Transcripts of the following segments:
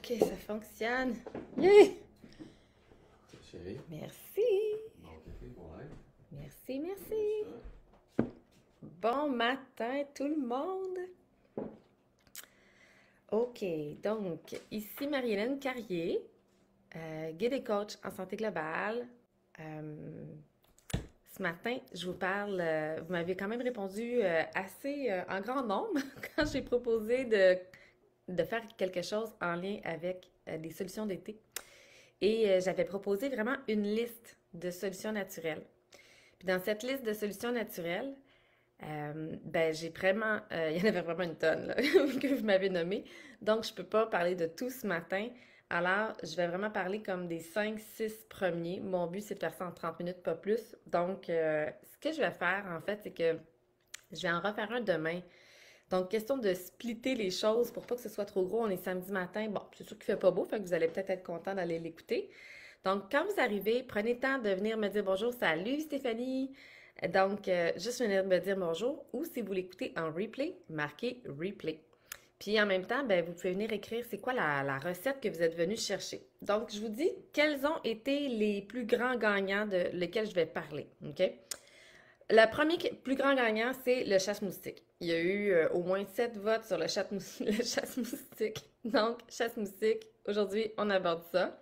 Ok, ça fonctionne. Yeah! Chérie, Merci. bon café pour l'aide. Merci, merci. Bon matin tout le monde. Ok, donc ici Marie-Hélène Carrier, guide et coach en santé globale. Ce matin, je vous parle, vous m'avez quand même répondu assez en grand nombre quand j'ai proposé de faire quelque chose en lien avec des solutions d'été. Et j'avais proposé vraiment une liste de solutions naturelles. Puis dans cette liste de solutions naturelles, ben j'ai vraiment, il y en avait vraiment une tonne là, que vous m'avez nommé. Donc, je ne peux pas parler de tout ce matin. Alors, je vais vraiment parler comme des 5-6 premiers. Mon but, c'est de faire ça en 30 minutes, pas plus. Donc, ce que je vais faire, en fait, c'est que je vais en refaire un demain. Donc, question de splitter les choses pour pas que ce soit trop gros. On est samedi matin. Bon, c'est sûr qu'il fait pas beau, fait que vous allez peut-être être content d'aller l'écouter. Donc, quand vous arrivez, prenez le temps de venir me dire bonjour. Salut Stéphanie! Donc, juste venir me dire bonjour. Ou si vous l'écoutez en replay, marquez replay. Puis en même temps, ben, vous pouvez venir écrire c'est quoi la recette que vous êtes venu chercher. Donc, je vous dis quels ont été les plus grands gagnants de lesquels je vais parler. OK? Le premier plus grand gagnant, c'est le chasse-moustique. Il y a eu au moins 7 votes sur le chasse-moustique. Donc, chasse-moustique, aujourd'hui, on aborde ça.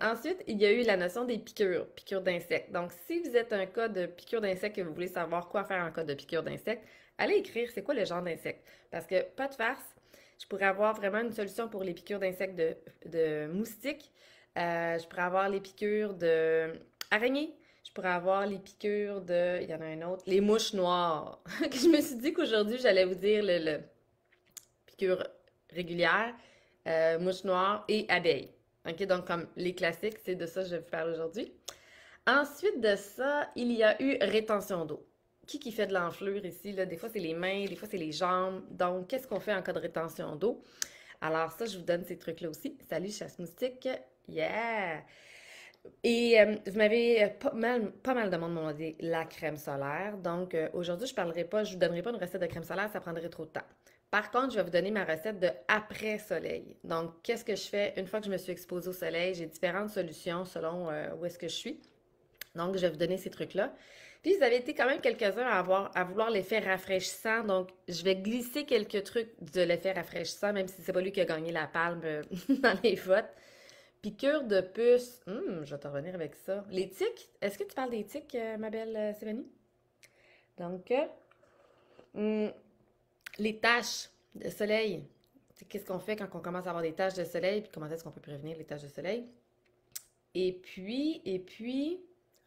Ensuite, il y a eu la notion des piqûres d'insectes. Donc, si vous êtes un cas de piqûre d'insectes et que vous voulez savoir quoi faire en cas de piqûre d'insectes, allez écrire c'est quoi le genre d'insecte. Parce que, pas de farce, je pourrais avoir vraiment une solution pour les piqûres d'insectes de moustiques. Je pourrais avoir les piqûres d'araignées. Je pourrais avoir les piqûres de... Il y en a un autre. Les mouches noires. Je me suis dit qu'aujourd'hui, j'allais vous dire le piqûre régulière, mouche noire et abeille. OK, donc comme les classiques, c'est de ça que je vais vous parler aujourd'hui. Ensuite de ça, il y a eu rétention d'eau. Qui fait de l'enflure ici? Là? Des fois, c'est les mains, des fois, c'est les jambes. Donc, qu'est-ce qu'on fait en cas de rétention d'eau? Alors ça, je vous donne ces trucs-là aussi. Salut, chasse-moustique! Yeah! Et vous m'avez pas mal de monde m'ont demandé la crème solaire. Donc, aujourd'hui, je vous donnerai pas une recette de crème solaire, ça prendrait trop de temps. Par contre, je vais vous donner ma recette de après-soleil. Donc, qu'est-ce que je fais une fois que je me suis exposée au soleil? J'ai différentes solutions selon où est-ce que je suis. Donc, je vais vous donner ces trucs-là. Puis, vous avez été quand même quelques-uns à vouloir l'effet rafraîchissant. Donc, je vais glisser quelques trucs de l'effet rafraîchissant, même si c'est pas lui qui a gagné la palme dans les votes. Piqûre de puce. Je vais te revenir avec ça. Les tiques. Est-ce que tu parles des tiques, ma belle Stéphanie? Donc, hum, les taches de soleil. Qu'est-ce qu'on fait quand on commence à avoir des taches de soleil? Puis comment est-ce qu'on peut prévenir les taches de soleil? Et puis,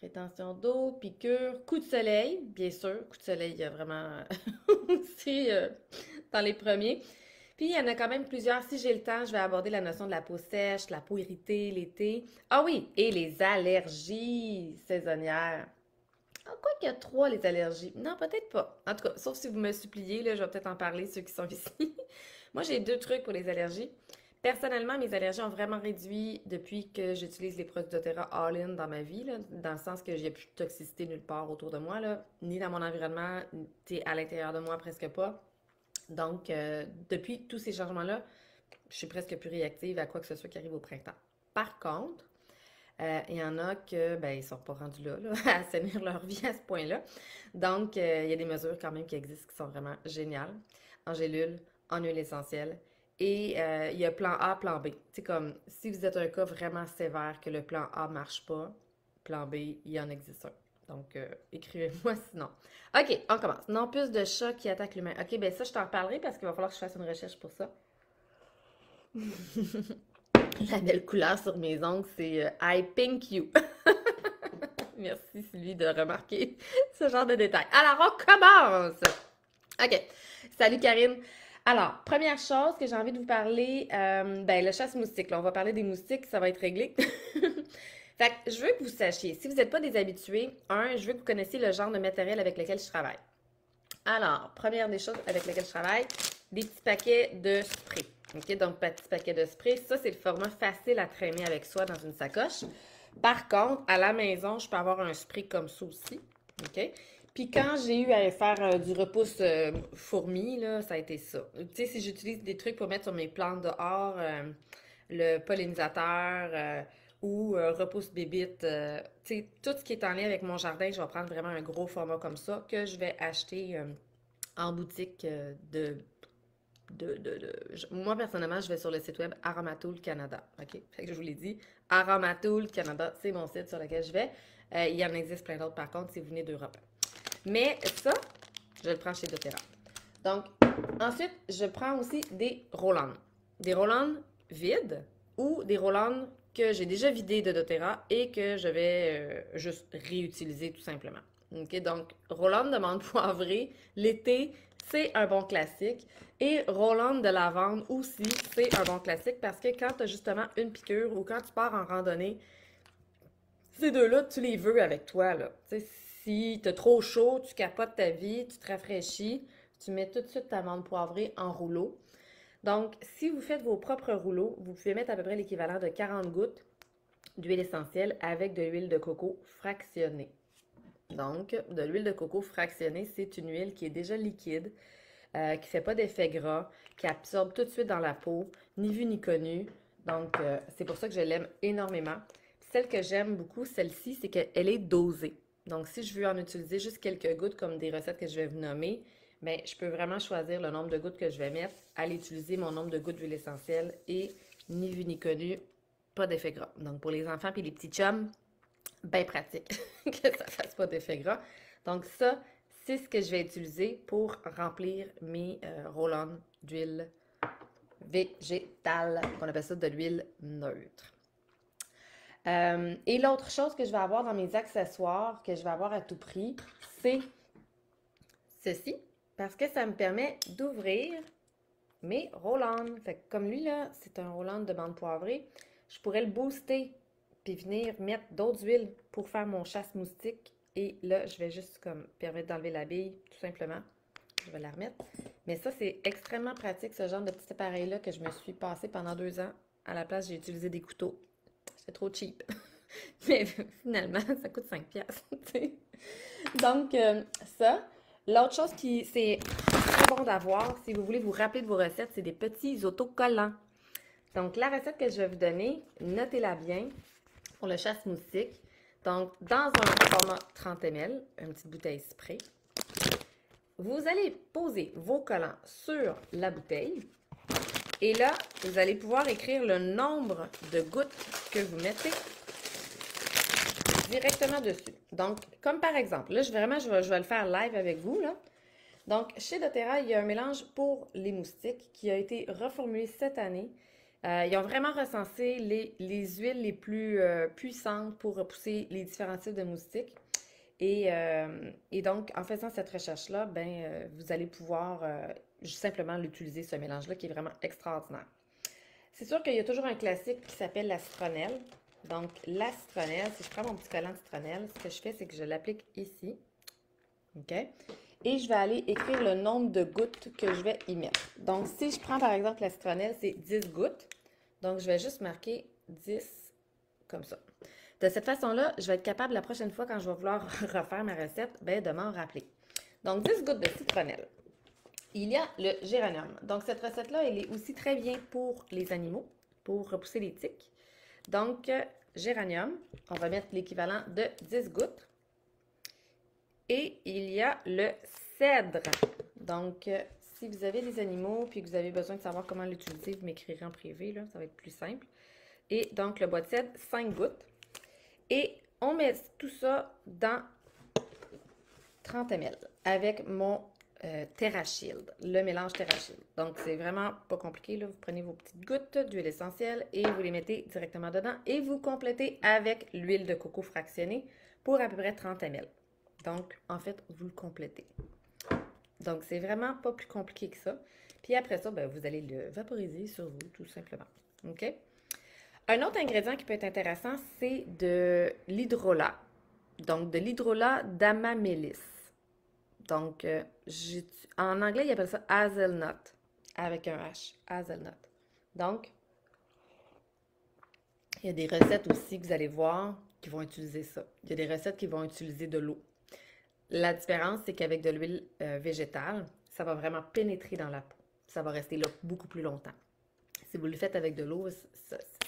rétention d'eau, piqûre, coup de soleil, bien sûr. Coup de soleil, il y a vraiment aussi dans les premiers. Puis, il y en a quand même plusieurs. Si j'ai le temps, je vais aborder la notion de la peau sèche, la peau irritée, l'été. Ah oui, et les allergies saisonnières. Ah, quoi qu'il y a trois, les allergies. Non, peut-être pas. En tout cas, sauf si vous me suppliez, là, je vais peut-être en parler, ceux qui sont ici. Moi, j'ai deux trucs pour les allergies. Personnellement, mes allergies ont vraiment réduit depuis que j'utilise les produits doTERRA All-In dans ma vie, là, dans le sens que j'ai plus de toxicité nulle part autour de moi, là, ni dans mon environnement, ni à l'intérieur de moi, presque pas. Donc, depuis tous ces changements-là, je suis presque plus réactive à quoi que ce soit qui arrive au printemps. Par contre, il y en a que, ben, ils sont pas rendus là, à assainir leur vie à ce point-là. Donc, il y a des mesures quand même qui existent qui sont vraiment géniales. En gélule, en huile essentielle. Et il y a plan A, plan B. C'est comme, si vous êtes un cas vraiment sévère que le plan A marche pas, plan B, il y en existe un. Donc, écrivez-moi sinon. OK, on commence. Non plus de chats qui attaquent l'humain. OK, ben ça, je t'en reparlerai parce qu'il va falloir que je fasse une recherche pour ça. La belle couleur sur mes ongles, c'est I pink you. Merci Sylvie de remarquer ce genre de détails. Alors, on commence! OK. Salut Karine. Alors, première chose que j'ai envie de vous parler, ben le chasse-moustique. Là, on va parler des moustiques, ça va être réglé. Fait que je veux que vous sachiez, si vous n'êtes pas des habitués, je veux que vous connaissiez le genre de matériel avec lequel je travaille. Alors, première des choses avec lesquelles je travaille, des petits paquets de spray. OK, donc petit paquet de spray, ça c'est le format facile à traîner avec soi dans une sacoche. Par contre, à la maison, je peux avoir un spray comme ça aussi. OK? Puis quand j'ai eu à faire du repousse fourmi, là, ça a été ça. Tu sais, si j'utilise des trucs pour mettre sur mes plantes dehors, le pollinisateur ou repousse bébite, tu sais, tout ce qui est en lien avec mon jardin, je vais prendre vraiment un gros format comme ça que je vais acheter en boutique Moi, personnellement, je vais sur le site web Aromatool Canada. OK? Fait que je vous l'ai dit, Aromatool Canada, c'est mon site sur lequel je vais. Il y en existe plein d'autres, par contre, si vous venez d'Europe. Mais ça, je le prends chez doTERRA. Donc, ensuite, je prends aussi des roll-on. Des roll-on vides ou des roll-on que j'ai déjà vidés de doTERRA et que je vais juste réutiliser tout simplement. OK? Donc, roll-on de menthe poivrée, l'été, c'est un bon classique. Et roll-on de lavande aussi, c'est un bon classique parce que quand tu as justement une piqûre ou quand tu pars en randonnée, ces deux-là, tu les veux avec toi, là. Tu sais, si t'as trop chaud, tu capotes ta vie, tu te rafraîchis, tu mets tout de suite ta menthe poivrée en rouleau. Donc, si vous faites vos propres rouleaux, vous pouvez mettre à peu près l'équivalent de 40 gouttes d'huile essentielle avec de l'huile de coco fractionnée. Donc, de l'huile de coco fractionnée, c'est une huile qui est déjà liquide, qui ne fait pas d'effet gras, qui absorbe tout de suite dans la peau, ni vu ni connu. Donc, c'est pour ça que je l'aime énormément. Celle que j'aime beaucoup, celle-ci, c'est qu'elle est dosée. Donc, si je veux en utiliser juste quelques gouttes comme des recettes que je vais vous nommer, bien, je peux vraiment choisir le nombre de gouttes que je vais mettre, aller utiliser mon nombre de gouttes d'huile essentielle et ni vu ni connu, pas d'effet gras. Donc, pour les enfants et les petits chums, bien pratique que ça ne fasse pas d'effet gras. Donc, ça, c'est ce que je vais utiliser pour remplir mes roll-on d'huile végétale. On appelle ça de l'huile neutre. Et l'autre chose que je vais avoir dans mes accessoires, que je vais avoir à tout prix, c'est ceci, parce que ça me permet d'ouvrir mes roll-on. Fait que comme lui, là, c'est un roll-on de menthe poivrée, je pourrais le booster puis venir mettre d'autres huiles pour faire mon chasse-moustique. Et là, je vais juste comme permettre d'enlever la bille, tout simplement. Je vais la remettre. Mais ça, c'est extrêmement pratique, ce genre de petit appareil-là que je me suis passé pendant 2 ans. À la place, j'ai utilisé des couteaux. C'est trop cheap. Mais finalement, ça coûte 5 piastres. Donc, ça. L'autre chose qui c'est très bon d'avoir, si vous voulez vous rappeler de vos recettes, c'est des petits autocollants. Donc, la recette que je vais vous donner, notez-la bien pour le chasse-moustique. Donc, dans un format 30 ml, une petite bouteille spray, vous allez poser vos collants sur la bouteille. Et là, vous allez pouvoir écrire le nombre de gouttes que vous mettez directement dessus. Donc, comme par exemple, là, je vais le faire live avec vous, là. Donc, chez doTERRA, il y a un mélange pour les moustiques qui a été reformulé cette année. Ils ont vraiment recensé les huiles les plus puissantes pour repousser les différents types de moustiques. Et donc, en faisant cette recherche-là, vous allez pouvoir simplement l'utiliser, ce mélange-là, qui est vraiment extraordinaire. C'est sûr qu'il y a toujours un classique qui s'appelle la citronnelle. Donc, la citronnelle, si je prends mon petit collant de citronnelle, ce que je fais, c'est que je l'applique ici. OK? Et je vais aller écrire le nombre de gouttes que je vais y mettre. Donc, si je prends par exemple la citronnelle, c'est 10 gouttes. Donc, je vais juste marquer 10 comme ça. De cette façon-là, je vais être capable la prochaine fois, quand je vais vouloir refaire ma recette, de m'en rappeler. Donc, 10 gouttes de citronnelle. Il y a le géranium. Donc, cette recette-là, elle est aussi très bien pour les animaux, pour repousser les tiques. Donc, géranium, on va mettre l'équivalent de 10 gouttes. Et il y a le cèdre. Donc, si vous avez des animaux puis que vous avez besoin de savoir comment l'utiliser, vous m'écrirez en privé, là, ça va être plus simple. Et donc, le bois de cèdre, 5 gouttes. Et on met tout ça dans 30 ml avec mon TerraShield, le mélange TerraShield. Donc, c'est vraiment pas compliqué, là. Vous prenez vos petites gouttes d'huile essentielle et vous les mettez directement dedans et vous complétez avec l'huile de coco fractionnée pour à peu près 30 ml. Donc, en fait, vous le complétez. Donc, c'est vraiment pas plus compliqué que ça. Puis après ça, vous allez le vaporiser sur vous, tout simplement. OK? Un autre ingrédient qui peut être intéressant, c'est de l'hydrolat. Donc, de l'hydrolat d'amamélis. Donc, en anglais, ils appellent ça hazelnut, avec un H, hazelnut. Donc, il y a des recettes aussi que vous allez voir qui vont utiliser ça. Il y a des recettes qui vont utiliser de l'eau. La différence, c'est qu'avec de l'huile végétale, ça va vraiment pénétrer dans la peau. Ça va rester là beaucoup plus longtemps. Si vous le faites avec de l'eau,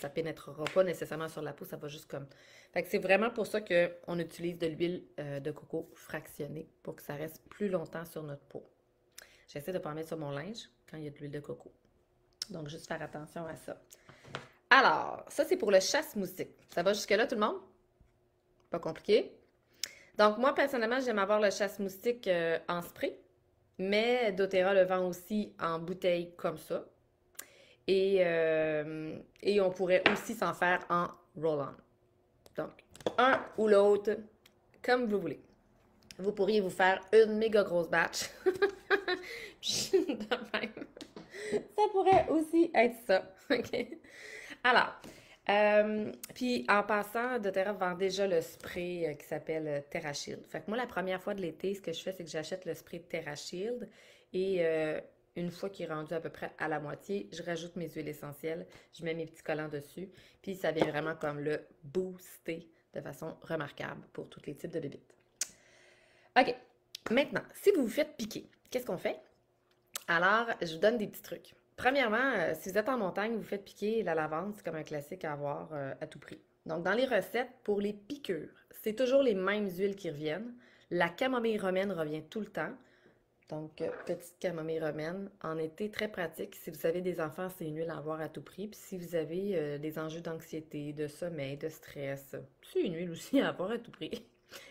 ça pénétrera pas nécessairement sur la peau, ça va juste comme... Fait que c'est vraiment pour ça qu'on utilise de l'huile de coco fractionnée pour que ça reste plus longtemps sur notre peau. J'essaie de ne pas en mettre sur mon linge quand il y a de l'huile de coco. Donc, juste faire attention à ça. Alors, ça, c'est pour le chasse-moustique. Ça va jusque-là, tout le monde? Pas compliqué? Donc, moi, personnellement, j'aime avoir le chasse-moustique en spray, mais doTERRA le vend aussi en bouteille comme ça. Et on pourrait aussi s'en faire en roll-on. Donc, un ou l'autre, comme vous voulez. Vous pourriez vous faire une méga grosse batch. De même. Ça pourrait aussi être ça. OK? Alors, puis en passant, doTERRA vend déjà le spray qui s'appelle TerraShield. Fait que moi, la première fois de l'été, ce que je fais, c'est que j'achète le spray TerraShield et une fois qu'il est rendu à peu près à la moitié, je rajoute mes huiles essentielles, je mets mes petits collants dessus, puis ça vient vraiment comme le booster de façon remarquable pour tous les types de bébites. OK. Maintenant, si vous vous faites piquer, qu'est-ce qu'on fait? Alors, je vous donne des petits trucs. Premièrement, si vous êtes en montagne, vous faites piquer la lavande, c'est comme un classique à avoir à tout prix. Donc, dans les recettes, pour les piqûres, c'est toujours les mêmes huiles qui reviennent. La camomille romaine revient tout le temps. Donc, petite camomille romaine. En été, très pratique. Si vous avez des enfants, c'est une huile à avoir à tout prix. Puis si vous avez des enjeux d'anxiété, de sommeil, de stress, c'est une huile aussi à avoir à tout prix.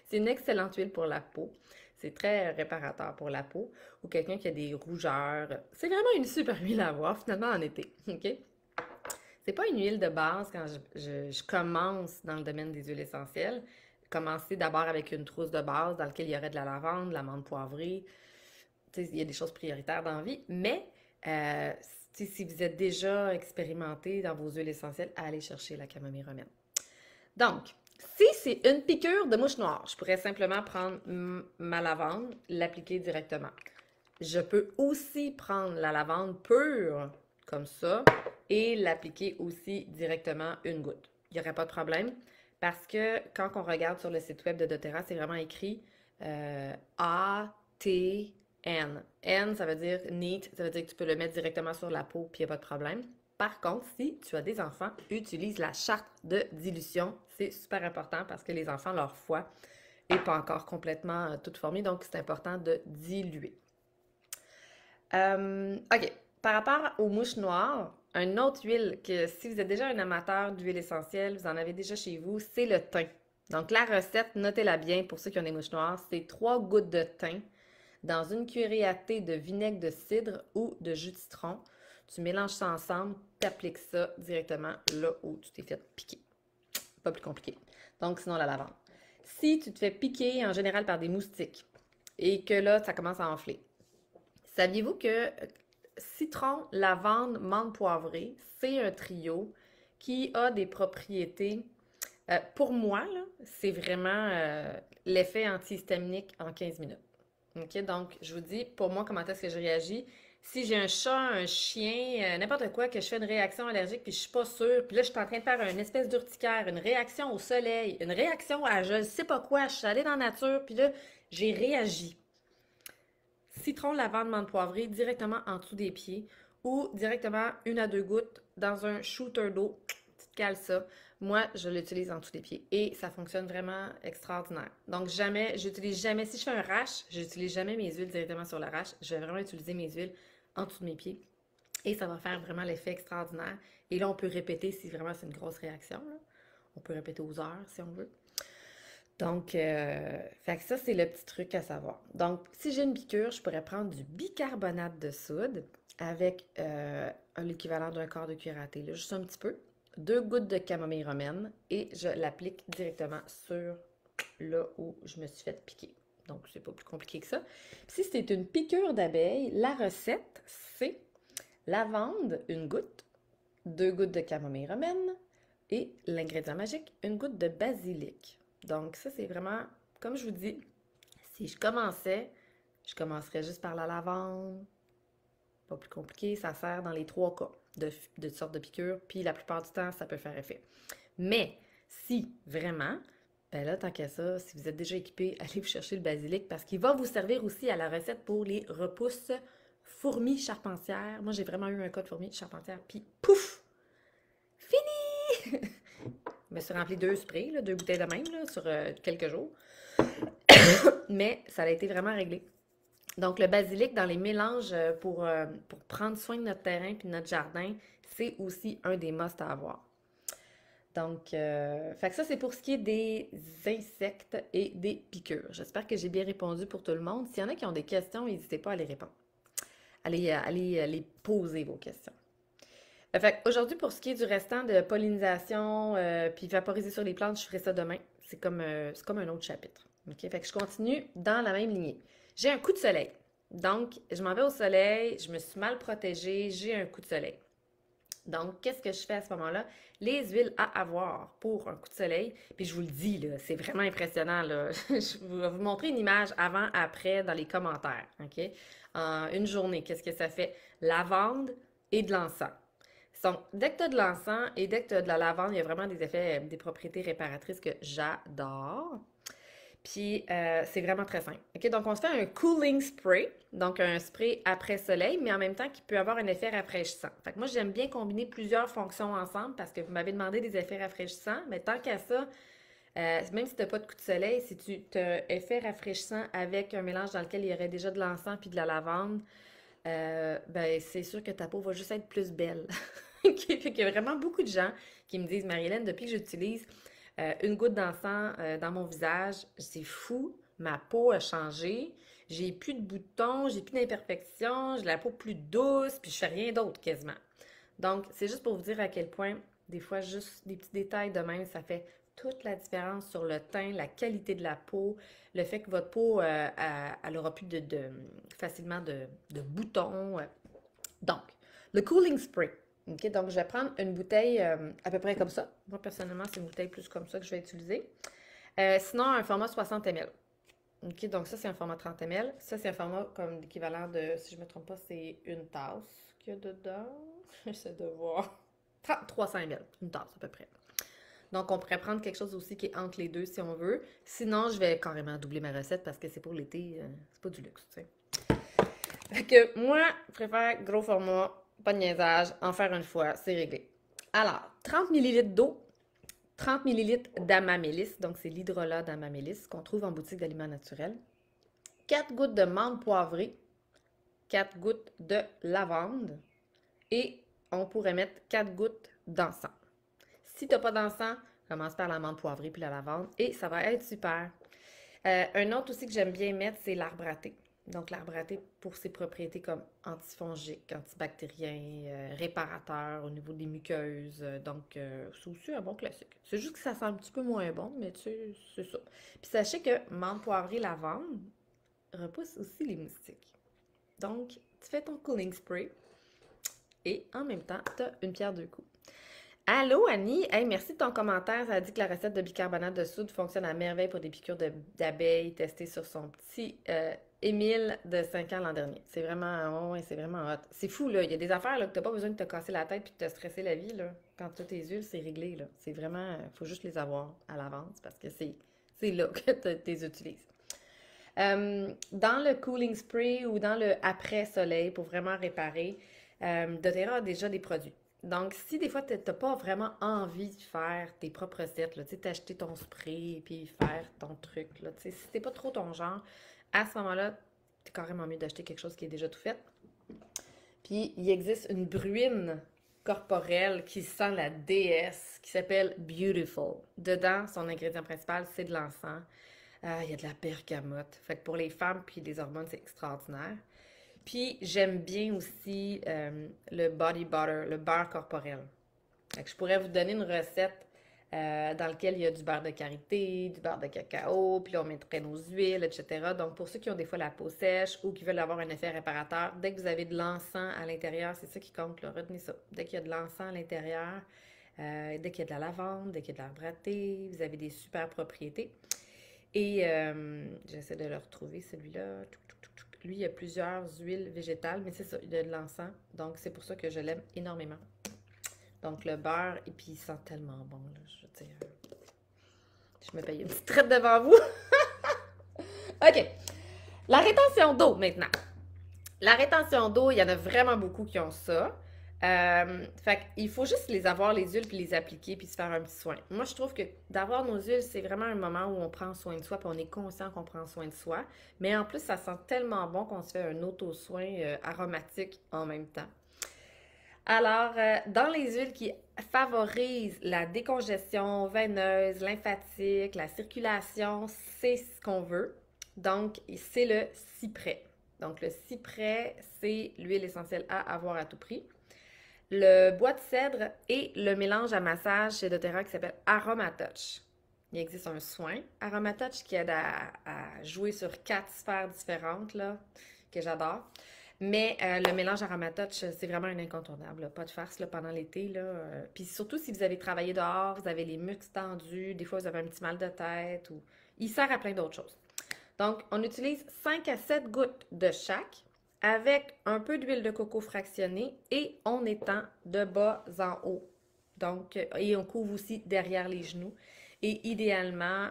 C'est une excellente huile pour la peau. C'est très réparateur pour la peau. Ou quelqu'un qui a des rougeurs. C'est vraiment une super huile à avoir, finalement, en été. OK? C'est pas une huile de base quand je commence dans le domaine des huiles essentielles. Commencer d'abord avec une trousse de base dans laquelle il y aurait de la lavande, de la menthe poivrée. Il y a des choses prioritaires dans la vie, mais si vous êtes déjà expérimenté dans vos huiles essentielles, allez chercher la camomille romaine. Donc, si c'est une piqûre de mouche noire, je pourrais simplement prendre ma lavande, l'appliquer directement. Je peux aussi prendre la lavande pure, comme ça, et l'appliquer aussi directement une goutte. Il n'y aurait pas de problème, parce que quand on regarde sur le site web de doTERRA, c'est vraiment écrit A-T N. N, ça veut dire neat, ça veut dire que tu peux le mettre directement sur la peau, puis il n'y a pas de problème. Par contre, si tu as des enfants, utilise la charte de dilution. C'est super important parce que les enfants, leur foie n'est pas encore complètement toute formée, donc c'est important de diluer. OK. Par rapport aux mouches noires, une autre huile que si vous êtes déjà un amateur d'huile essentielle, vous en avez déjà chez vous, c'est le thym. Donc la recette, notez-la bien pour ceux qui ont des mouches noires, c'est 3 gouttes de thym dans une cuillerée à thé de vinaigre de cidre ou de jus de citron. Tu mélanges ça ensemble, tu appliques ça directement là où tu t'es fait piquer. Pas plus compliqué. Donc, sinon, la lavande. Si tu te fais piquer en général par des moustiques et que là, ça commence à enfler, saviez-vous que citron, lavande, menthe poivrée, c'est un trio qui a des propriétés. Pour moi, c'est vraiment l'effet antihistaminique en 15 minutes. OK? Donc, je vous dis, pour moi, comment est-ce que je réagis? Si j'ai un chat, un chien, n'importe quoi, que je fais une réaction allergique, puis je suis pas sûre, puis là, je suis en train de faire une espèce d'urticaire, une réaction au soleil, une réaction à je ne sais pas quoi, je suis allée dans la nature, puis là, j'ai réagi. Citron, lavande, menthe poivrée, directement en dessous des pieds, ou directement 1 à 2 gouttes dans un shooter d'eau. Tu te cales ça. Moi, je l'utilise en dessous des pieds et ça fonctionne vraiment extraordinaire. Donc, j'utilise jamais, si je fais un rash, j'utilise jamais mes huiles directement sur le rash. Je vais vraiment utiliser mes huiles en dessous de mes pieds et ça va faire vraiment l'effet extraordinaire. Et là, on peut répéter si vraiment c'est une grosse réaction, là. On peut répéter aux heures si on veut. Donc, fait que ça, c'est le petit truc à savoir. Donc, si j'ai une piqûre, je pourrais prendre du bicarbonate de soude avec l'équivalent d'un quart de cuillère à thé, là, juste un petit peu. 2 gouttes de camomille romaine et je l'applique directement sur là où je me suis fait piquer. Donc, c'est pas plus compliqué que ça. Puis, si c'est une piqûre d'abeille, la recette, c'est lavande, 1 goutte, 2 gouttes de camomille romaine et l'ingrédient magique, 1 goutte de basilic. Donc, ça, c'est vraiment, comme je vous dis, si je commençais, je commencerais juste par la lavande. Pas plus compliqué, ça sert dans les 3 cas de sortes de piqûres, puis la plupart du temps, ça peut faire effet. Mais si vraiment, Ben là, tant qu'à ça, si vous êtes déjà équipé, allez vous chercher le basilic parce qu'il va vous servir aussi à la recette pour les repousses fourmis charpentières. Moi, j'ai vraiment eu un cas de fourmis charpentières, puis pouf! Fini! Je me suis rempli 2 sprays, là, 2 bouteilles de même là, sur quelques jours. Mais ça a été vraiment réglé. Donc, le basilic dans les mélanges pour prendre soin de notre terrain puis de notre jardin, c'est aussi un des must à avoir. Donc, fait que ça, c'est pour ce qui est des insectes et des piqûres. J'espère que j'ai bien répondu pour tout le monde. S'il y en a qui ont des questions, n'hésitez pas à les répondre. Allez les poser vos questions. Fait aujourd'hui, pour ce qui est du restant de pollinisation, puis vaporiser sur les plantes, je ferai ça demain. C'est comme un autre chapitre. OK? Fait que je continue dans la même lignée. J'ai un coup de soleil. Donc, je m'en vais au soleil, je me suis mal protégée, j'ai un coup de soleil. Donc, qu'est-ce que je fais à ce moment-là? Les huiles à avoir pour un coup de soleil, puis je vous le dis, là, c'est vraiment impressionnant, là. Je vais vous montrer une image avant-après dans les commentaires, OK? En une journée, qu'est-ce que ça fait? Lavande et de l'encens. Donc, dès que tu as de l'encens et dès que tu as de la lavande, il y a vraiment des effets, des propriétés réparatrices que j'adore. Puis, c'est vraiment très simple. OK? Donc, on se fait un cooling spray, donc un spray après soleil, mais en même temps qui peut avoir un effet rafraîchissant. Fait que moi, j'aime bien combiner plusieurs fonctions ensemble parce que vous m'avez demandé des effets rafraîchissants, mais tant qu'à ça, même si tu n'as pas de coup de soleil, si tu as effet rafraîchissant avec un mélange dans lequel il y aurait déjà de l'encens puis de la lavande, ben, c'est sûr que ta peau va juste être plus belle. Fait qu'il y a vraiment beaucoup de gens qui me disent, Marie-Hélène, depuis que j'utilise une goutte d'encens dans mon visage, c'est fou, ma peau a changé, j'ai plus de boutons, j'ai plus d'imperfections, j'ai la peau plus douce, puis je fais rien d'autre quasiment. Donc, c'est juste pour vous dire à quel point, des fois, juste des petits détails de même, ça fait toute la différence sur le teint, la qualité de la peau, le fait que votre peau, elle aura plus facilement de boutons. Donc, le cooling spray. OK, donc, je vais prendre une bouteille à peu près comme ça. Moi, personnellement, c'est une bouteille plus comme ça que je vais utiliser. Sinon, un format 60 ml. OK, donc ça, c'est un format 30 ml. Ça, c'est un format comme l'équivalent de, si je ne me trompe pas, c'est une tasse qu'il y a dedans. J'essaie de voir. 300 ml, une tasse à peu près. Donc, on pourrait prendre quelque chose aussi qui est entre les deux si on veut. Sinon, je vais carrément doubler ma recette parce que c'est pour l'été, c'est pas du luxe, tu sais. Fait que moi, je préfère gros format, pas de niaisage, en faire une fois, c'est réglé. Alors, 30 ml d'eau, 30 ml d'amamélis, donc c'est l'hydrolat d'amamélis qu'on trouve en boutique d'aliments naturels, 4 gouttes de menthe poivrée, 4 gouttes de lavande et on pourrait mettre 4 gouttes d'encens. Si tu n'as pas d'encens, commence par la menthe poivrée puis la lavande et ça va être super. Un autre aussi que j'aime bien mettre, c'est l'arbre à thé. Donc, l'arbre à thé pour ses propriétés comme antifongiques, antibactériens, réparateurs au niveau des muqueuses. Donc, c'est aussi un bon classique. C'est juste que ça sent un petit peu moins bon, mais tu sais, c'est ça. Puis sachez que menthe poivrée, lavande repousse aussi les moustiques. Donc, tu fais ton cooling spray et en même temps, tu as une pierre deux coups. Allô, Annie? Hey, merci de ton commentaire. Ça a dit que la recette de bicarbonate de soude fonctionne à merveille pour des piqûres d'abeilles testées sur son petit Émile de 5 ans l'an dernier. C'est vraiment, ouais, c'est vraiment hot. C'est fou, là. Il y a des affaires là, que tu n'as pas besoin de te casser la tête puis de te stresser la vie, là. Quand tu as tes huiles, c'est réglé, là. C'est vraiment, faut juste les avoir à l'avance parce que c'est là que tu les utilises. Dans le cooling spray ou dans le après-soleil pour vraiment réparer, doTERRA a déjà des produits. Donc, si des fois, tu n'as pas vraiment envie de faire tes propres recettes, tu sais, t'acheter ton spray et puis faire ton truc, là, tu sais, si c'est pas trop ton genre, à ce moment-là, c'est carrément mieux d'acheter quelque chose qui est déjà tout fait. Puis, il existe une bruine corporelle qui sent la déesse, qui s'appelle Beautiful. Dedans, son ingrédient principal, c'est de l'encens. Il y a de la bergamote. Fait que pour les femmes puis les hormones, c'est extraordinaire. Puis j'aime bien aussi le body butter, le beurre corporel. Fait que je pourrais vous donner une recette dans laquelle il y a du beurre de karité, du beurre de cacao, puis là on mettrait nos huiles, etc. Donc pour ceux qui ont des fois la peau sèche ou qui veulent avoir un effet réparateur, dès que vous avez de l'encens à l'intérieur, c'est ça qui compte, là, retenez ça. Dès qu'il y a de l'encens à l'intérieur, dès qu'il y a de la lavande, dès qu'il y a de l'arbre à thé, vous avez des super propriétés. Et j'essaie de le retrouver, celui-là. Lui, il y a plusieurs huiles végétales, mais c'est ça, il y a de l'encens. Donc, c'est pour ça que je l'aime énormément. Donc, le beurre, et puis il sent tellement bon, là, je veux dire. Je me paye une petite traite devant vous. OK. La rétention d'eau, maintenant. La rétention d'eau, il y en a vraiment beaucoup qui ont ça. Fait qu'il faut juste les avoir, les huiles, puis les appliquer, puis se faire un petit soin. Moi, je trouve que d'avoir nos huiles, c'est vraiment un moment où on prend soin de soi, puis on est conscient qu'on prend soin de soi. Mais en plus, ça sent tellement bon qu'on se fait un auto-soin aromatique en même temps. Alors, dans les huiles qui favorisent la décongestion veineuse, lymphatique, la circulation, c'est ce qu'on veut. Donc, c'est le cyprès. Donc, le cyprès, c'est l'huile essentielle à avoir à tout prix. Le bois de cèdre et le mélange à massage chez doTERRA qui s'appelle Aromatouch. Il existe un soin Aromatouch qui aide à jouer sur 4 sphères différentes, là, que j'adore. Mais le mélange Aromatouch, c'est vraiment un incontournable, là. Pas de farce là, pendant l'été. Puis surtout si vous avez travaillé dehors, vous avez les muscles tendus, des fois vous avez un petit mal de tête. Ou... Il sert à plein d'autres choses. Donc, on utilise 5 à 7 gouttes de chaque avec un peu d'huile de coco fractionnée et on étend de bas en haut. Donc, et on couvre aussi derrière les genoux. Et idéalement,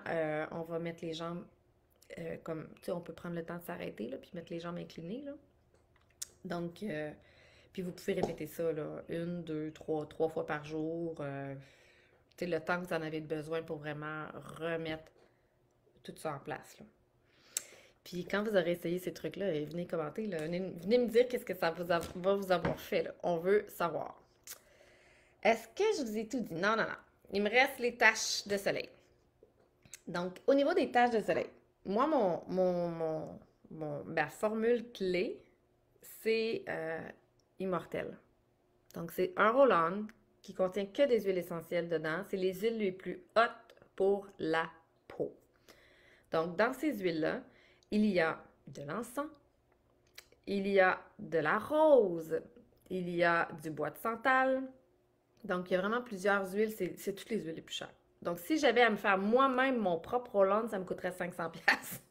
on va mettre les jambes comme, tu sais, on peut prendre le temps de s'arrêter, là, puis mettre les jambes inclinées, là. Donc, puis vous pouvez répéter ça, là, une, deux, trois fois par jour. Tu sais, le temps que vous en avez besoin pour vraiment remettre tout ça en place, là. Puis quand vous aurez essayé ces trucs-là, venez commenter, là. Venez me dire qu'est-ce que ça va vous avoir fait, là. On veut savoir. Est-ce que je vous ai tout dit? Non, non, non. Il me reste les taches de soleil. Donc, au niveau des taches de soleil, moi, ma formule clé, c'est Immortel. Donc, c'est un roll-on qui contient que des huiles essentielles dedans. C'est les huiles les plus hautes pour la peau. Donc, dans ces huiles-là, il y a de l'encens, il y a de la rose, il y a du bois de santal. Donc, il y a vraiment plusieurs huiles. C'est toutes les huiles les plus chères. Donc, si j'avais à me faire moi-même mon propre roll-on, ça me coûterait 500$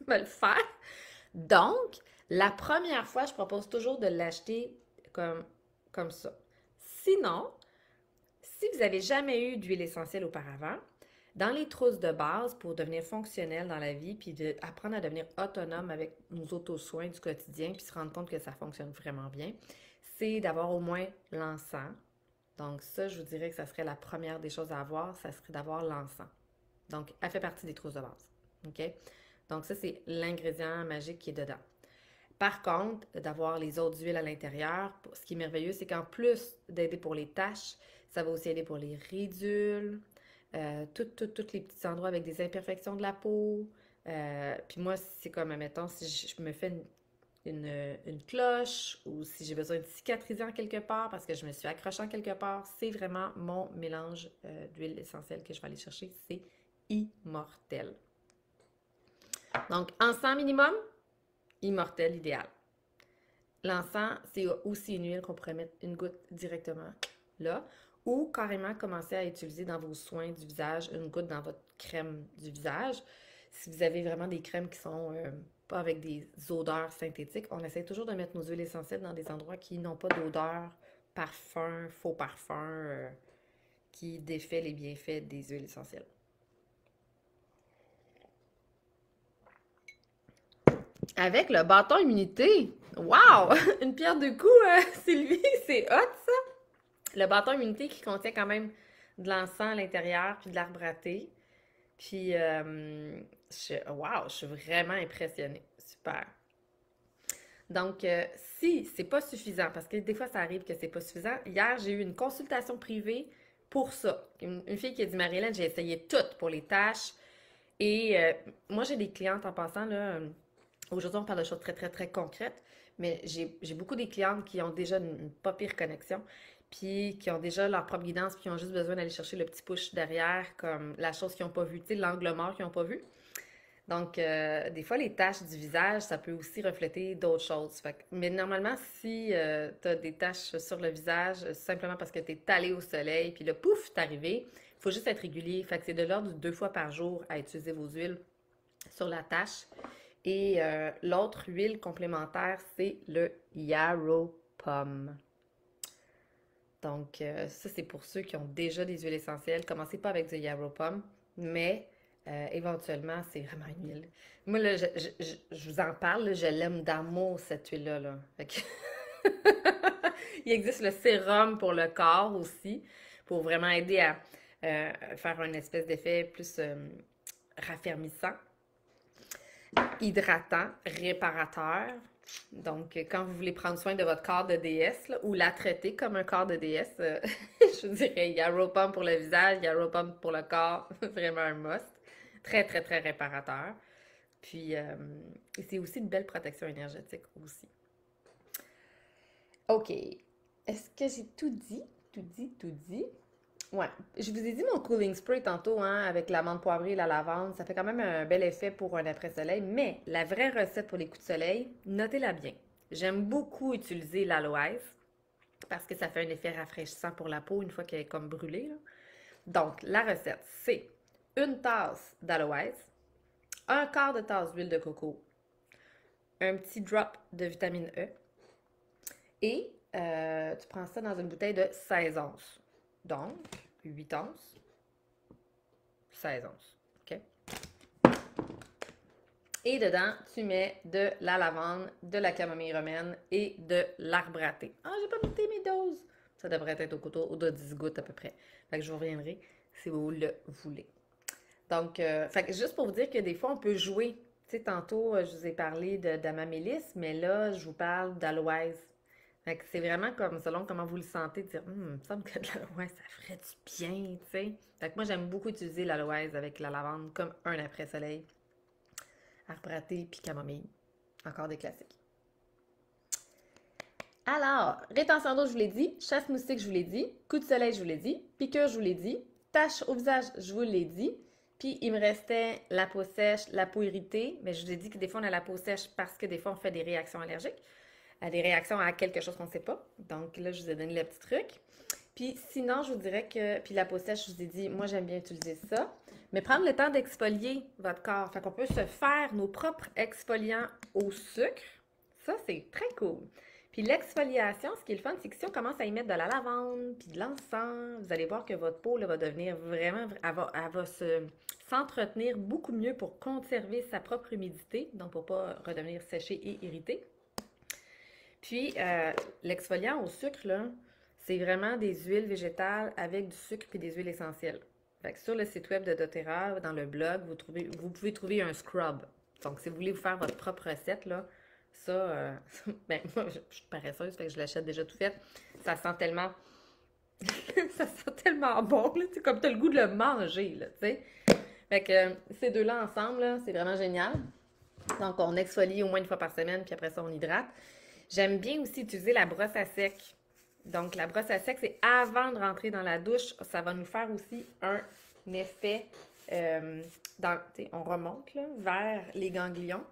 me le faire. Donc, la première fois, je propose toujours de l'acheter comme ça. Sinon, si vous n'avez jamais eu d'huile essentielle auparavant, dans les trousses de base pour devenir fonctionnel dans la vie, puis apprendre à devenir autonome avec nos auto-soins du quotidien, puis se rendre compte que ça fonctionne vraiment bien, c'est d'avoir au moins l'encens. Donc ça, je vous dirais que ça serait la première des choses à avoir, ça serait d'avoir l'encens. Donc, elle fait partie des trousses de base. OK? Donc ça, c'est l'ingrédient magique qui est dedans. Par contre, d'avoir les autres huiles à l'intérieur, ce qui est merveilleux, c'est qu'en plus d'aider pour les taches, ça va aussi aider pour les ridules, tous les petits endroits avec des imperfections de la peau. Puis moi, c'est comme, mettons, si je me fais une cloche ou si j'ai besoin de cicatriser en quelque part parce que je me suis accrochée en quelque part, c'est vraiment mon mélange d'huile essentielle que je vais aller chercher. C'est Immortel. Donc, encens minimum, Immortel idéal. L'encens, c'est aussi une huile qu'on pourrait mettre une goutte directement là ou carrément commencer à utiliser dans vos soins du visage une goutte dans votre crème du visage. Si vous avez vraiment des crèmes qui sont pas avec des odeurs synthétiques, on essaie toujours de mettre nos huiles essentielles dans des endroits qui n'ont pas d'odeur, parfum, faux parfum, qui défait les bienfaits des huiles essentielles. Avec le bâton immunité. Wow! Une pierre deux coups, c'est lui, c'est hot ça! Le bâton immunité qui contient quand même de l'encens à l'intérieur puis de l'arbre à thé. Puis, wow, je suis vraiment impressionnée. Super. Donc, si c'est pas suffisant, parce que des fois ça arrive que c'est pas suffisant, hier j'ai eu une consultation privée pour ça. Une fille qui a dit Marie-Hélène, j'ai essayé tout pour les tâches. Et moi, j'ai des clientes en passant, là. Aujourd'hui, on parle de choses très, très, très concrètes, mais j'ai beaucoup des clientes qui ont déjà une pas pire connexion, puis qui ont déjà leur propre guidance, puis qui ont juste besoin d'aller chercher le petit push derrière, comme la chose qu'ils n'ont pas vue, tu sais, l'angle mort qu'ils n'ont pas vu. Donc, des fois, les taches du visage, ça peut aussi refléter d'autres choses. Mais normalement, si tu as des taches sur le visage, simplement parce que tu es allé au soleil, puis là, pouf, c'est arrivé, il faut juste être régulier. Fait que c'est de l'ordre de 2 fois par jour à utiliser vos huiles sur la tache. Et l'autre huile complémentaire, c'est le Yarrow Pom. Donc, ça, c'est pour ceux qui ont déjà des huiles essentielles. Commencez pas avec du Yarrow Pom, mais Éventuellement, c'est vraiment une huile. Moi, là, je vous en parle, là, je l'aime d'amour, cette huile-là. Là. Fait que il existe le sérum pour le corps aussi, pour vraiment aider à faire un espèce d'effet plus raffermissant, hydratant, réparateur. Donc, quand vous voulez prendre soin de votre corps de déesse là, ou la traiter comme un corps de déesse, je vous dirais, il y a Raw Pump pour le visage, il y a Raw Pump pour le corps, vraiment un must. Très, très, très réparateur. Puis, c'est aussi une belle protection énergétique aussi. OK. Est-ce que j'ai tout dit? Tout dit, tout dit? Ouais. Je vous ai dit mon cooling spray tantôt, hein, avec l'amande poivrée et la lavande. Ça fait quand même un bel effet pour un après-soleil. Mais la vraie recette pour les coups de soleil, notez-la bien. J'aime beaucoup utiliser l'aloès parce que ça fait un effet rafraîchissant pour la peau une fois qu'elle est comme brûlée, là. Donc, la recette, c'est une tasse d'aloès, un quart de tasse d'huile de coco, un petit drop de vitamine E et tu prends ça dans une bouteille de 16 onces. Donc, 8 onces, 16 onces. OK? Et dedans, tu mets de la lavande, de la camomille romaine et de l'arbre à thé. Ah, j'ai pas noté mes doses. Ça devrait être autour de 10 gouttes à peu près. Fait que je vous reviendrai si vous le voulez. Donc, fait que juste pour vous dire que des fois, on peut jouer. Tu sais, tantôt, je vous ai parlé d'amamélis, mais là, je vous parle d'aloès. Fait que c'est vraiment comme, selon comment vous le sentez, de dire, il me semble que de l'aloès, ça ferait du bien, tu sais. Fait que moi, j'aime beaucoup utiliser l'aloès avec la lavande comme un après-soleil. Arbre à thé puis camomille. Encore des classiques. Alors, rétention d'eau, je vous l'ai dit. Chasse moustique, je vous l'ai dit. Coup de soleil, je vous l'ai dit. Piqûre, je vous l'ai dit. Tache au visage, je vous l'ai dit. Puis, il me restait la peau sèche, la peau irritée. Mais je vous ai dit que des fois, on a la peau sèche parce que des fois, on fait des réactions allergiques. À des réactions à quelque chose qu'on ne sait pas. Donc là, je vous ai donné le petit truc. Puis sinon, je vous dirais que, puis la peau sèche, je vous ai dit, moi j'aime bien utiliser ça. Mais prendre le temps d'exfolier votre corps. Fait qu'on peut se faire nos propres exfoliants au sucre. Ça, c'est très cool. Puis l'exfoliation, ce qui est le fun, c'est que si on commence à y mettre de la lavande, puis de l'encens, vous allez voir que votre peau là, va devenir vraiment, elle va s'entretenir beaucoup mieux pour conserver sa propre humidité, donc pour ne pas redevenir séchée et irritée. Puis, l'exfoliant au sucre, là, c'est vraiment des huiles végétales avec du sucre et des huiles essentielles. Fait que sur le site web de doTERRA, dans le blog, vous pouvez trouver un scrub. Donc, si vous voulez vous faire votre propre recette, là, ça, ben, moi, je suis paresseuse, fait que je l'achète déjà tout fait. Ça sent tellement, ça sent tellement bon, là, comme tu as le goût de le manger, là, tu sais. Fait que ces deux-là ensemble, là, c'est vraiment génial. Donc, on exfolie au moins une fois par semaine, puis après ça, on hydrate. J'aime bien aussi utiliser la brosse à sec. Donc, la brosse à sec, c'est avant de rentrer dans la douche. Ça va nous faire aussi un effet, on remonte là, vers les ganglions.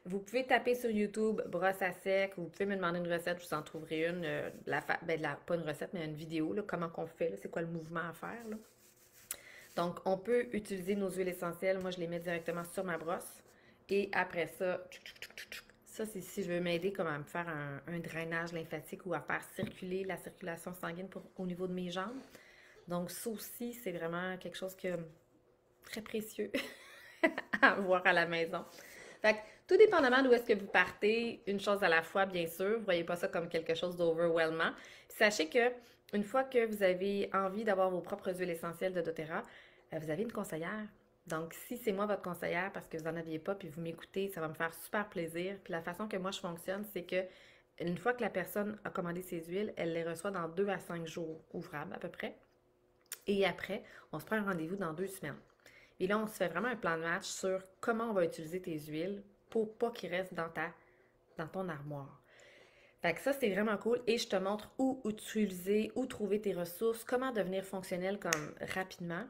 Vous pouvez taper sur YouTube brosse à sec. Vous pouvez me demander une recette, je vous en trouverai une. Pas une recette, mais une vidéo, là, comment qu'on fait, c'est quoi le mouvement à faire. Là. Donc, on peut utiliser nos huiles essentielles. Moi, je les mets directement sur ma brosse. Et après ça, ça, c'est si je veux m'aider comme à me faire un drainage lymphatique ou à faire circuler la circulation sanguine au niveau de mes jambes. Donc, ça aussi, c'est vraiment quelque chose que très précieux à avoir à la maison. Fait que, tout dépendamment d'où est-ce que vous partez, une chose à la fois, bien sûr. Vous ne voyez pas ça comme quelque chose d'overwhelmant. Sachez que une fois que vous avez envie d'avoir vos propres huiles essentielles de doTERRA, vous avez une conseillère. Donc, si c'est moi votre conseillère parce que vous n'en aviez pas puis vous m'écoutez, ça va me faire super plaisir. Puis la façon que moi je fonctionne, c'est que une fois que la personne a commandé ses huiles, elle les reçoit dans 2 à 5 jours ouvrables à peu près. Et après, on se prend un rendez-vous dans 2 semaines. Et là, on se fait vraiment un plan de match sur comment on va utiliser tes huiles pour pas qu'ils restent dans ton armoire. Fait que ça, c'est vraiment cool. Et je te montre où utiliser, où trouver tes ressources, comment devenir fonctionnel comme rapidement.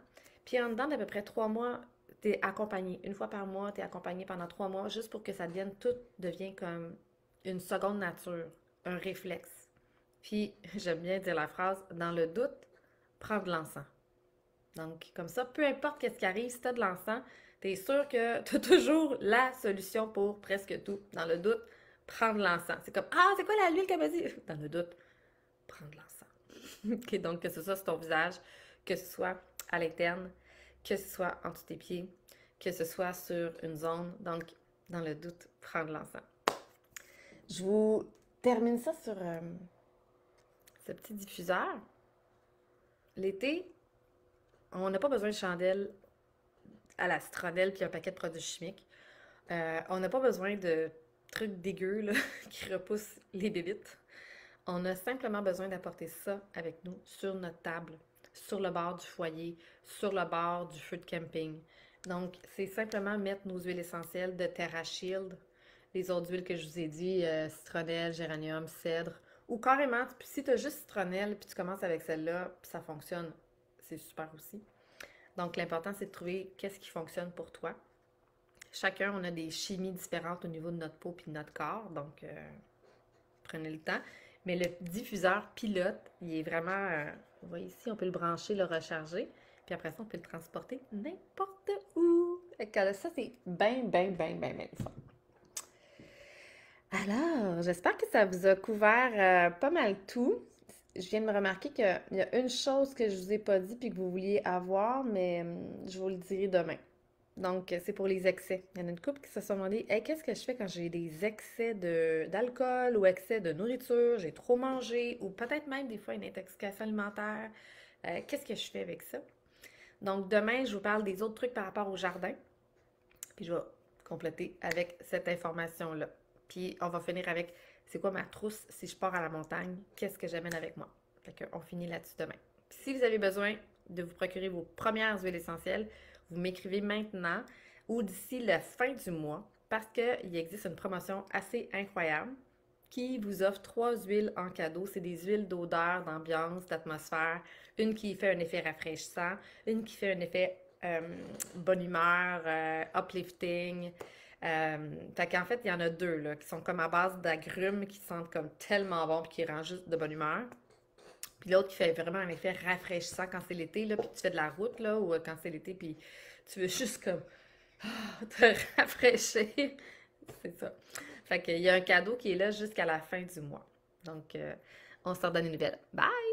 Puis en dedans d'à peu près 3 mois, tu es accompagné. Une fois par mois, tu es accompagné pendant 3 mois juste pour que ça devienne, tout devient comme une seconde nature, un réflexe. Puis, j'aime bien dire la phrase, dans le doute, prends de l'encens. Donc, comme ça, peu importe qu'est-ce qui arrive, si tu as de l'encens, tu es sûr que tu as toujours la solution pour presque tout. Dans le doute, prends de l'encens. C'est comme, ah, c'est quoi l'huile qu'elle m'a dit? Dans le doute, prends de l'encens. OK, donc, que ce soit sur ton visage, que ce soit à l'interne, que ce soit en dessous tes pieds, que ce soit sur une zone. Donc, dans le doute, prendre l'encens. Je vous termine ça sur ce petit diffuseur. L'été, on n'a pas besoin de chandelles à la citronnelle puis un paquet de produits chimiques. On n'a pas besoin de trucs dégueux là, qui repoussent les bébites. On a simplement besoin d'apporter ça avec nous sur notre table, sur le bord du foyer, sur le bord du feu de camping. Donc, c'est simplement mettre nos huiles essentielles de TerraShield, les autres huiles que je vous ai dit, citronnelle, géranium, cèdre, ou carrément, si tu as juste citronnelle, puis tu commences avec celle-là, puis ça fonctionne, c'est super aussi. Donc, l'important, c'est de trouver qu'est-ce qui fonctionne pour toi. Chacun, on a des chimies différentes au niveau de notre peau puis de notre corps, donc prenez le temps. Mais le diffuseur pilote, il est vraiment, vous voyez ici, on peut le brancher, le recharger, puis après ça, on peut le transporter n'importe où. Ça, c'est bien fun. Alors, j'espère que ça vous a couvert pas mal tout. Je viens de me remarquer qu'il y a une chose que je vous ai pas dit puis que vous vouliez avoir, mais je vous le dirai demain. Donc, c'est pour les excès. Il y en a une couple qui se sont demandé hey, qu'est-ce que je fais quand j'ai des excès d'alcool ou excès de nourriture, j'ai trop mangé, ou peut-être même des fois une intoxication alimentaire. Qu'est-ce que je fais avec ça? Donc, demain, je vous parle des autres trucs par rapport au jardin. Puis, je vais compléter avec cette information-là. Puis, on va finir avec c'est quoi ma trousse si je pars à la montagne? Qu'est-ce que j'amène avec moi? Fait qu'on finit là-dessus demain. Puis, si vous avez besoin de vous procurer vos premières huiles essentielles, vous m'écrivez maintenant ou d'ici la fin du mois parce qu'il existe une promotion assez incroyable qui vous offre 3 huiles en cadeau. C'est des huiles d'odeur, d'ambiance, d'atmosphère. Une qui fait un effet rafraîchissant, une qui fait un effet bonne humeur, uplifting. Fait qu'en fait, il y en a deux là, qui sont comme à base d'agrumes qui sentent comme tellement bon et qui rendent juste de bonne humeur. Puis l'autre qui fait vraiment un effet rafraîchissant quand c'est l'été, là, puis tu fais de la route, là, ou quand c'est l'été, puis tu veux juste comme te rafraîchir. C'est ça. Fait qu'il y a un cadeau qui est là jusqu'à la fin du mois. Donc, on se redonne une nouvelle. Bye!